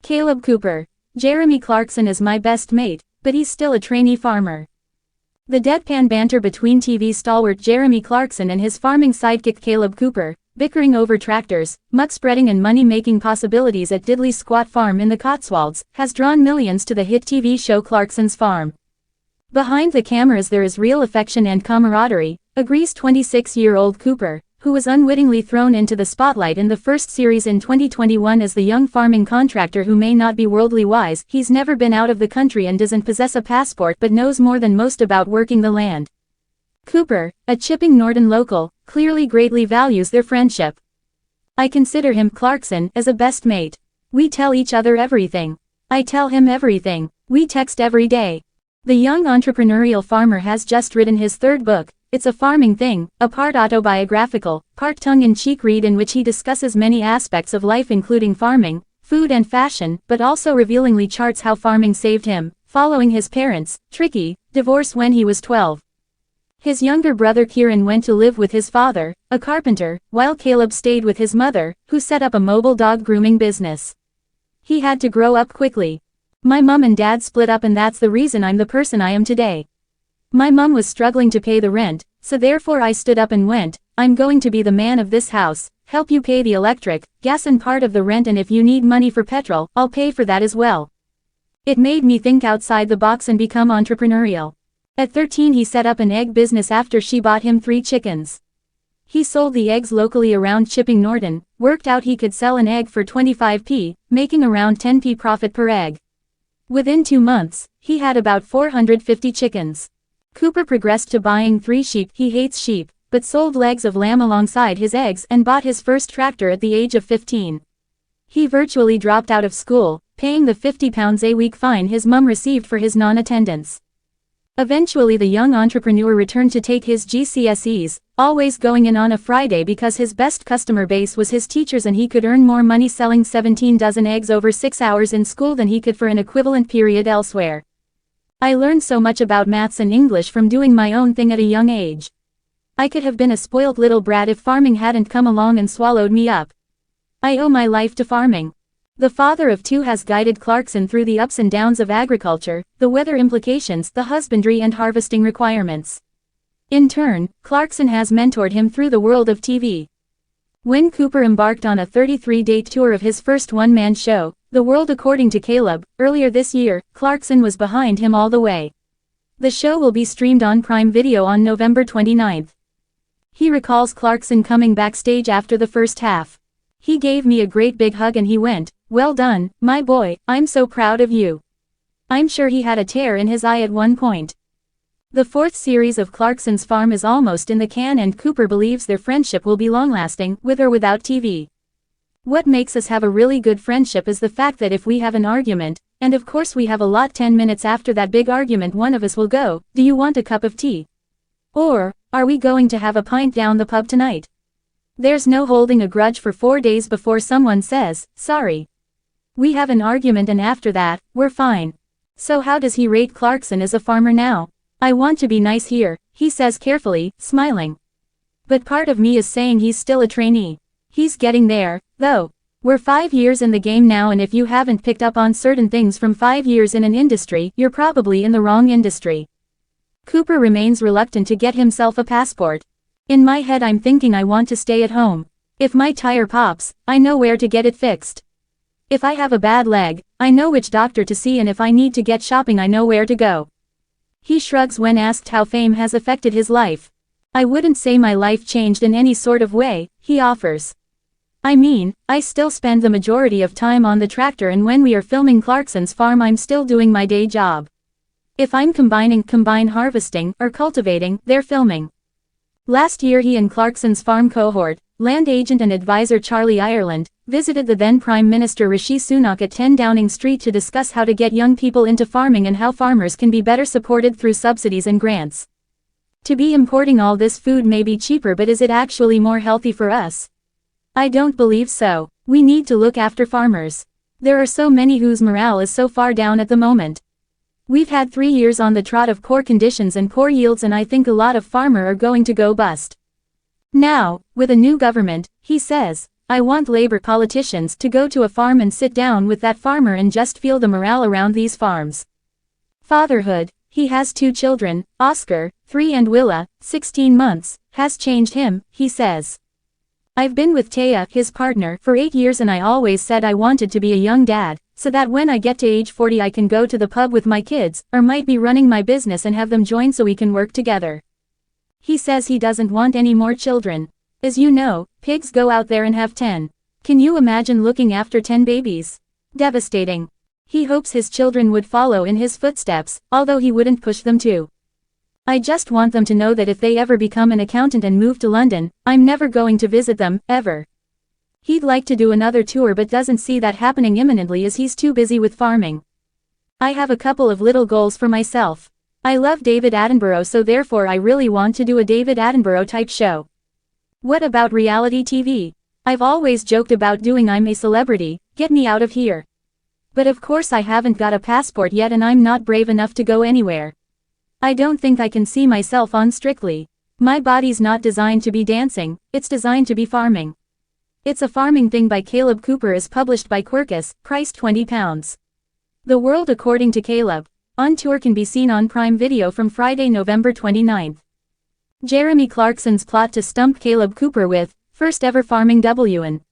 Kaleb Cooper. Jeremy Clarkson is my best mate, but he's still a trainee farmer. The deadpan banter between TV stalwart Jeremy Clarkson and his farming sidekick Kaleb Cooper, bickering over tractors, muck-spreading and money-making possibilities at Diddley's squat farm in the Cotswolds, has drawn millions to the hit TV show Clarkson's Farm. Behind the cameras there is real affection and camaraderie, agrees 26-year-old Cooper, who was unwittingly thrown into the spotlight in the first series in 2021 as the young farming contractor who may not be worldly wise. He's never been out of the country and doesn't possess a passport but knows more than most about working the land. Cooper, a Chipping Norton local, clearly greatly values their friendship. I consider him, Clarkson, as a best mate. We tell each other everything. I tell him everything. We text every day. The young entrepreneurial farmer has just written his third book. It's a farming thing, a part autobiographical, part tongue-in-cheek read in which he discusses many aspects of life including farming, food and fashion, but also revealingly charts how farming saved him, following his parents' tricky divorce when he was 12. His younger brother Kieran went to live with his father, a carpenter, while Kaleb stayed with his mother, who set up a mobile dog grooming business. He had to grow up quickly. My mum and dad split up and that's the reason I'm the person I am today. My mum was struggling to pay the rent, so therefore I stood up and went, I'm going to be the man of this house, help you pay the electric, gas and part of the rent, and if you need money for petrol, I'll pay for that as well. It made me think outside the box and become entrepreneurial. At 13 he set up an egg business after she bought him 3 chickens. He sold the eggs locally around Chipping Norton, worked out he could sell an egg for 25p, making around 10p profit per egg. Within 2 months, he had about 450 chickens. Cooper progressed to buying 3 sheep. He hates sheep, but sold legs of lamb alongside his eggs and bought his first tractor at the age of 15. He virtually dropped out of school, paying the £50 a week fine his mum received for his non-attendance. Eventually the young entrepreneur returned to take his GCSEs, always going in on a Friday because his best customer base was his teachers and he could earn more money selling 17 dozen eggs over 6 hours in school than he could for an equivalent period elsewhere. I learned so much about maths and English from doing my own thing at a young age. I could have been a spoiled little brat if farming hadn't come along and swallowed me up. I owe my life to farming. The father of 2 has guided Clarkson through the ups and downs of agriculture, the weather implications, the husbandry and harvesting requirements. In turn, Clarkson has mentored him through the world of TV. When Cooper embarked on a 33-date tour of his first one-man show, The World According to Kaleb, earlier this year, Clarkson was behind him all the way. The show will be streamed on Prime Video on November 29. He recalls Clarkson coming backstage after the first half. He gave me a great big hug and he went, "Well done, my boy, I'm so proud of you." I'm sure he had a tear in his eye at one point. The 4th series of Clarkson's Farm is almost in the can and Cooper believes their friendship will be long-lasting, with or without TV. What makes us have a really good friendship is the fact that if we have an argument, and of course we have a lot, 10 minutes after that big argument one of us will go, "Do you want a cup of tea?" Or, "Are we going to have a pint down the pub tonight?" There's no holding a grudge for 4 days before someone says, "Sorry." We have an argument and after that, we're fine. So how does he rate Clarkson as a farmer now? "I want to be nice here," he says carefully, smiling. But part of me is saying he's still a trainee. He's getting there, though. We're 5 years in the game now and if you haven't picked up on certain things from 5 years in an industry, you're probably in the wrong industry. Cooper remains reluctant to get himself a passport. In my head I'm thinking I want to stay at home. If my tire pops, I know where to get it fixed. If I have a bad leg, I know which doctor to see and if I need to get shopping I know where to go. He shrugs when asked how fame has affected his life. "I wouldn't say my life changed in any sort of way," he offers. "I mean, I still spend the majority of time on the tractor and when we are filming Clarkson's Farm I'm still doing my day job. If I'm combine harvesting, or cultivating, they're filming." Last year he and Clarkson's Farm cohort, land agent and advisor Charlie Ireland, visited the then Prime Minister Rishi Sunak at 10 Downing Street to discuss how to get young people into farming and how farmers can be better supported through subsidies and grants. To be importing all this food may be cheaper, but is it actually more healthy for us? I don't believe so. We need to look after farmers. There are so many whose morale is so far down at the moment. We've had 3 years on the trot of poor conditions and poor yields and I think a lot of farmers are going to go bust. Now, with a new government, he says, I want Labor politicians to go to a farm and sit down with that farmer and just feel the morale around these farms. Fatherhood. He has 2 children, Oscar, 3 and Willa, 16 months, has changed him, he says. I've been with Taya, his partner, for 8 years and I always said I wanted to be a young dad, so that when I get to age 40 I can go to the pub with my kids, or might be running my business and have them join so we can work together. He says he doesn't want any more children. As you know, pigs go out there and have 10. Can you imagine looking after 10 babies? Devastating. He hopes his children would follow in his footsteps, although he wouldn't push them to. I just want them to know that if they ever become an accountant and move to London, I'm never going to visit them, ever. He'd like to do another tour but doesn't see that happening imminently as he's too busy with farming. I have a couple of little goals for myself. I love David Attenborough, so therefore I really want to do a David Attenborough type show. What about reality TV? I've always joked about doing I'm a Celebrity, get me out of here. But of course I haven't got a passport yet and I'm not brave enough to go anywhere. I don't think I can see myself on Strictly. My body's not designed to be dancing, it's designed to be farming. It's a Farming Thing by Kaleb Cooper is published by Quirkus, price £20. The World According to Kaleb. On Tour can be seen on Prime Video from Friday, November 29. Jeremy Clarkson's plot to stump Kaleb Cooper with, first ever farming win.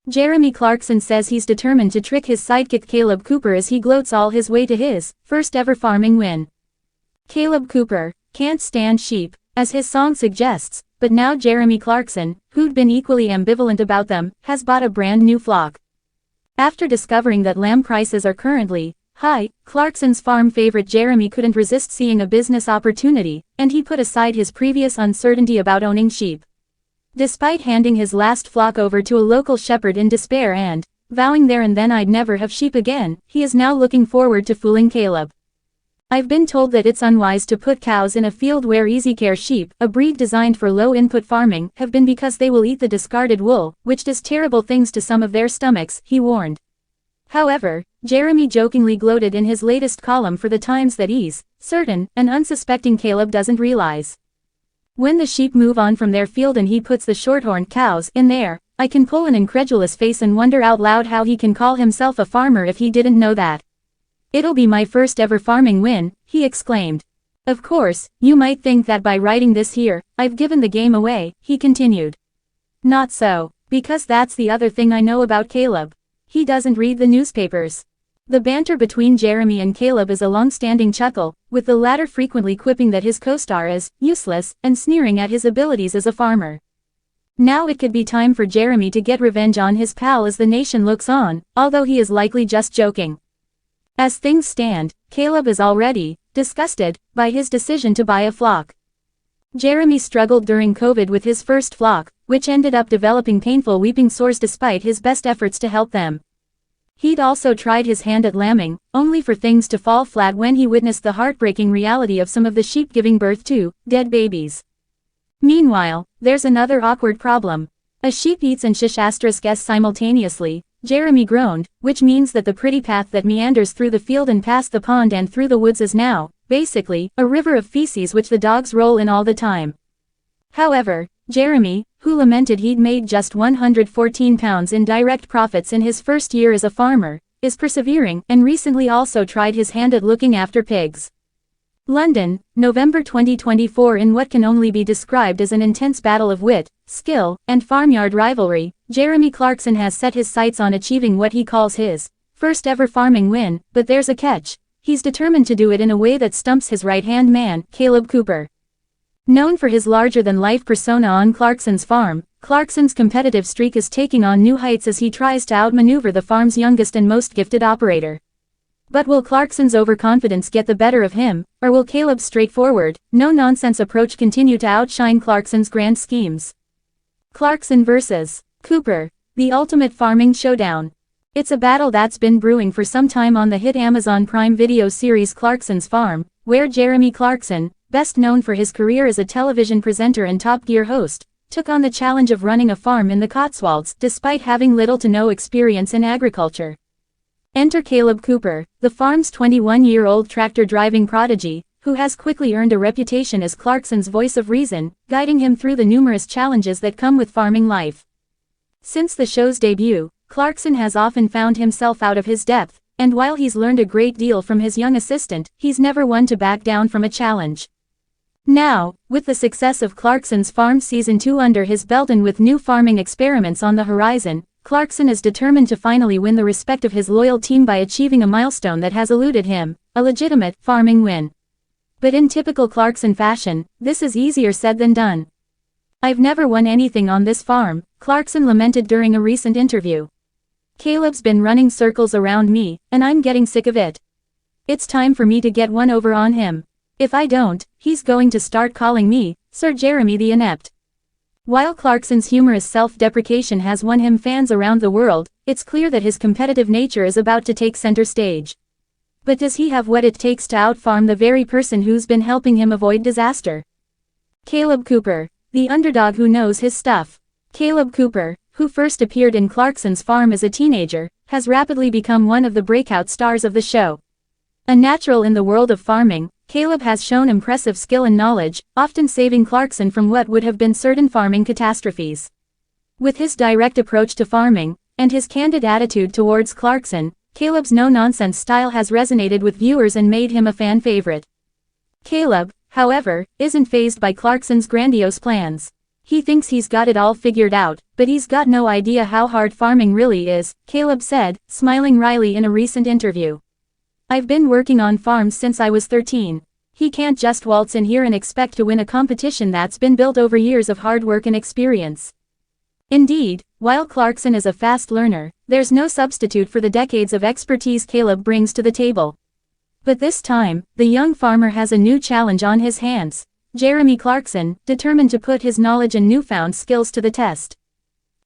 Jeremy Clarkson says he's determined to trick his sidekick Kaleb Cooper as he gloats all his way to his, first ever farming win. Kaleb Cooper can't stand sheep, as his song suggests, but now Jeremy Clarkson, who'd been equally ambivalent about them, has bought a brand new flock. After discovering that lamb prices are currently high, Clarkson's farm favorite Jeremy couldn't resist seeing a business opportunity, and he put aside his previous uncertainty about owning sheep. Despite handing his last flock over to a local shepherd in despair and vowing there and then I'd never have sheep again, he is now looking forward to fooling Kaleb. I've been told that it's unwise to put cows in a field where EasyCare sheep, a breed designed for low-input farming, have been because they will eat the discarded wool, which does terrible things to some of their stomachs, he warned. However, Jeremy jokingly gloated in his latest column for the times that he's certain an unsuspecting Kaleb doesn't realize. When the sheep move on from their field and he puts the shorthorn cows in there, I can pull an incredulous face and wonder out loud how he can call himself a farmer if he didn't know that. It'll be my first ever farming win, he exclaimed. Of course, you might think that by writing this here, I've given the game away, he continued. Not so, because that's the other thing I know about Kaleb. He doesn't read the newspapers. The banter between Jeremy and Kaleb is a long-standing chuckle, with the latter frequently quipping that his co-star is useless and sneering at his abilities as a farmer. Now it could be time for Jeremy to get revenge on his pal as the nation looks on, although he is likely just joking. As things stand, Kaleb is already disgusted by his decision to buy a flock. Jeremy struggled during COVID with his first flock, which ended up developing painful weeping sores despite his best efforts to help them. He'd also tried his hand at lambing, only for things to fall flat when he witnessed the heartbreaking reality of some of the sheep giving birth to dead babies. Meanwhile, there's another awkward problem. A sheep eats and s simultaneously, Jeremy groaned, which means that the pretty path that meanders through the field and past the pond and through the woods is now, basically, a river of feces which the dogs roll in all the time. However, Jeremy, who lamented he'd made just £114 in direct profits in his first year as a farmer, is persevering and recently also tried his hand at looking after pigs. London, November 2024. In what can only be described as an intense battle of wit, skill, and farmyard rivalry, Jeremy Clarkson has set his sights on achieving what he calls his first ever farming win, but there's a catch. He's determined to do it in a way that stumps his right-hand man, Kaleb Cooper. Known for his larger-than-life persona on Clarkson's farm, Clarkson's competitive streak is taking on new heights as he tries to outmaneuver the farm's youngest and most gifted operator. But will Clarkson's overconfidence get the better of him, or will Kaleb's straightforward, no-nonsense approach continue to outshine Clarkson's grand schemes? Clarkson vs. Cooper, the ultimate farming showdown. It's a battle that's been brewing for some time on the hit Amazon Prime Video series Clarkson's Farm, where Jeremy Clarkson, best known for his career as a television presenter and Top Gear host, took on the challenge of running a farm in the Cotswolds despite having little to no experience in agriculture. Enter Kaleb Cooper, the farm's 21-year-old tractor-driving prodigy, who has quickly earned a reputation as Clarkson's voice of reason, guiding him through the numerous challenges that come with farming life. Since the show's debut, Clarkson has often found himself out of his depth, and while he's learned a great deal from his young assistant, he's never one to back down from a challenge. Now, with the success of Clarkson's Farm Season 2 under his belt and with new farming experiments on the horizon, Clarkson is determined to finally win the respect of his loyal team by achieving a milestone that has eluded him, a legitimate farming win. But in typical Clarkson fashion, this is easier said than done. "I've never won anything on this farm," Clarkson lamented during a recent interview. "Kaleb's been running circles around me, and I'm getting sick of it. It's time for me to get one over on him. If I don't, he's going to start calling me Sir Jeremy the Inept." While Clarkson's humorous self-deprecation has won him fans around the world, it's clear that his competitive nature is about to take center stage. But does he have what it takes to outfarm the very person who's been helping him avoid disaster? Kaleb Cooper, the underdog who knows his stuff. Kaleb Cooper, who first appeared in Clarkson's farm as a teenager, has rapidly become one of the breakout stars of the show. A natural in the world of farming, Kaleb has shown impressive skill and knowledge, often saving Clarkson from what would have been certain farming catastrophes. With his direct approach to farming, and his candid attitude towards Clarkson, Kaleb's no-nonsense style has resonated with viewers and made him a fan favorite. Kaleb, however, isn't fazed by Clarkson's grandiose plans. He thinks he's got it all figured out, but he's got no idea how hard farming really is, Kaleb said, smiling wryly in a recent interview. "I've been working on farms since I was 13. He can't just waltz in here and expect to win a competition that's been built over years of hard work and experience." Indeed, while Clarkson is a fast learner, there's no substitute for the decades of expertise Kaleb brings to the table. But this time, the young farmer has a new challenge on his hands. Jeremy Clarkson, determined to put his knowledge and newfound skills to the test.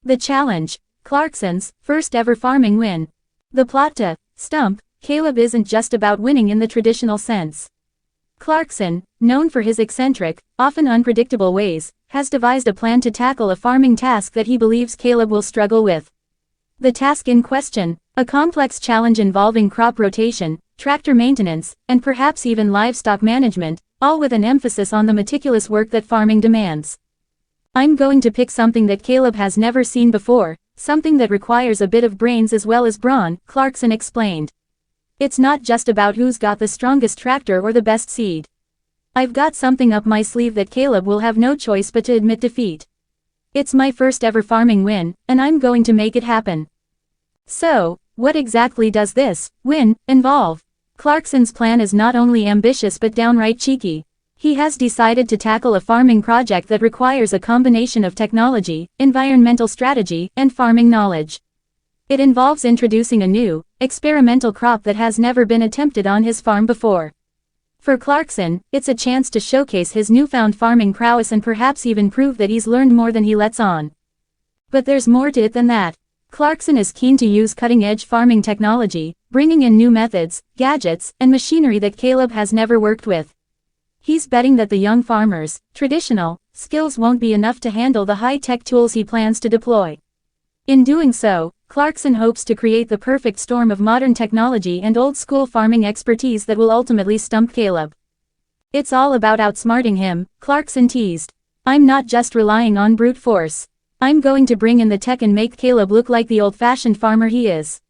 The challenge: Clarkson's first ever farming win. The plot to stump Kaleb isn't just about winning in the traditional sense. Clarkson, known for his eccentric, often unpredictable ways, has devised a plan to tackle a farming task that he believes Kaleb will struggle with. The task in question, a complex challenge involving crop rotation, tractor maintenance, and perhaps even livestock management, all with an emphasis on the meticulous work that farming demands. "I'm going to pick something that Kaleb has never seen before, something that requires a bit of brains as well as brawn," Clarkson explained. "It's not just about who's got the strongest tractor or the best seed. I've got something up my sleeve that Kaleb will have no choice but to admit defeat. It's my first ever farming win, and I'm going to make it happen." So, what exactly does this win involve? Clarkson's plan is not only ambitious but downright cheeky. He has decided to tackle a farming project that requires a combination of technology, environmental strategy, and farming knowledge. It involves introducing a new, experimental crop that has never been attempted on his farm before. For Clarkson, it's a chance to showcase his newfound farming prowess and perhaps even prove that he's learned more than he lets on. But there's more to it than that. Clarkson is keen to use cutting-edge farming technology, bringing in new methods, gadgets, and machinery that Kaleb has never worked with. He's betting that the young farmer's traditional skills won't be enough to handle the high-tech tools he plans to deploy. In doing so, Clarkson hopes to create the perfect storm of modern technology and old-school farming expertise that will ultimately stump Kaleb. "It's all about outsmarting him," Clarkson teased. "I'm not just relying on brute force. I'm going to bring in the tech and make Kaleb look like the old-fashioned farmer he is."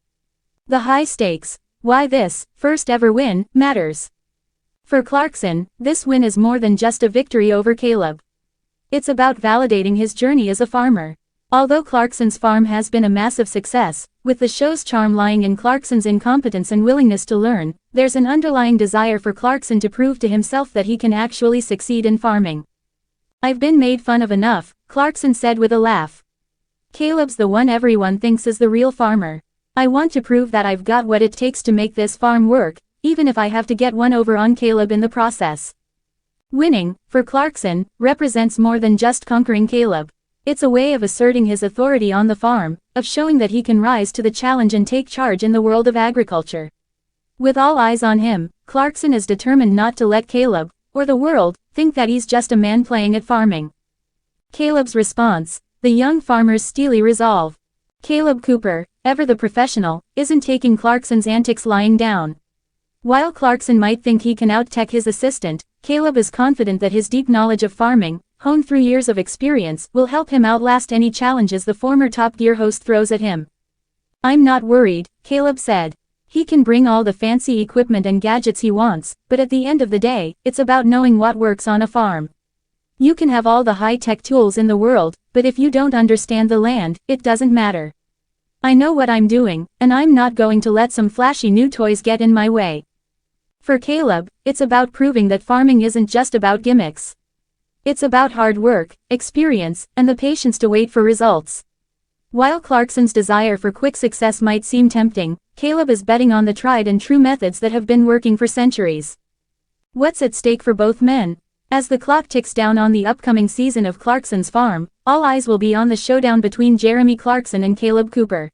The high stakes: why this first ever win matters. For Clarkson, this win is more than just a victory over Kaleb. It's about validating his journey as a farmer. Although Clarkson's farm has been a massive success, with the show's charm lying in Clarkson's incompetence and willingness to learn, there's an underlying desire for Clarkson to prove to himself that he can actually succeed in farming. "I've been made fun of enough," Clarkson said with a laugh. "Kaleb's the one everyone thinks is the real farmer. I want to prove that I've got what it takes to make this farm work, even if I have to get one over on Kaleb in the process." Winning, for Clarkson, represents more than just conquering Kaleb. It's a way of asserting his authority on the farm, of showing that he can rise to the challenge and take charge in the world of agriculture. With all eyes on him, Clarkson is determined not to let Kaleb, or the world, think that he's just a man playing at farming. Kaleb's response: the young farmer's steely resolve. Kaleb Cooper, ever the professional, isn't taking Clarkson's antics lying down. While Clarkson might think he can out-tech his assistant, Kaleb is confident that his deep knowledge of farming, honed through years of experience, will help him outlast any challenges the former Top Gear host throws at him. I'm not worried, Kaleb said. He can bring all the fancy equipment and gadgets he wants, but at the end of the day, it's about knowing what works on a farm. You can have all the high-tech tools in the world, but if you don't understand the land, it doesn't matter. I know what I'm doing, and I'm not going to let some flashy new toys get in my way. For Kaleb, it's about proving that farming isn't just about gimmicks. It's about hard work, experience, and the patience to wait for results. While Clarkson's desire for quick success might seem tempting, Kaleb is betting on the tried and true methods that have been working for centuries. What's at stake for both men? As the clock ticks down on the upcoming season of Clarkson's farm, all eyes will be on the showdown between Jeremy Clarkson and Kaleb Cooper.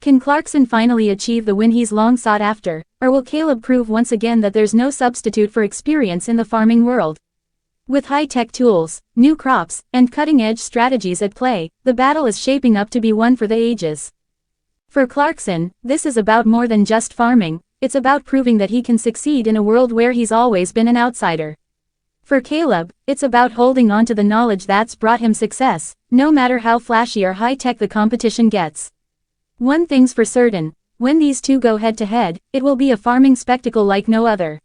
Can Clarkson finally achieve the win he's long sought after, or will Kaleb prove once again that there's no substitute for experience in the farming world? With high-tech tools, new crops, and cutting-edge strategies at play, the battle is shaping up to be one for the ages. For Clarkson, this is about more than just farming, it's about proving that he can succeed in a world where he's always been an outsider. For Kaleb, it's about holding on to the knowledge that's brought him success, no matter how flashy or high-tech the competition gets. One thing's for certain, when these two go head-to-head, it will be a farming spectacle like no other.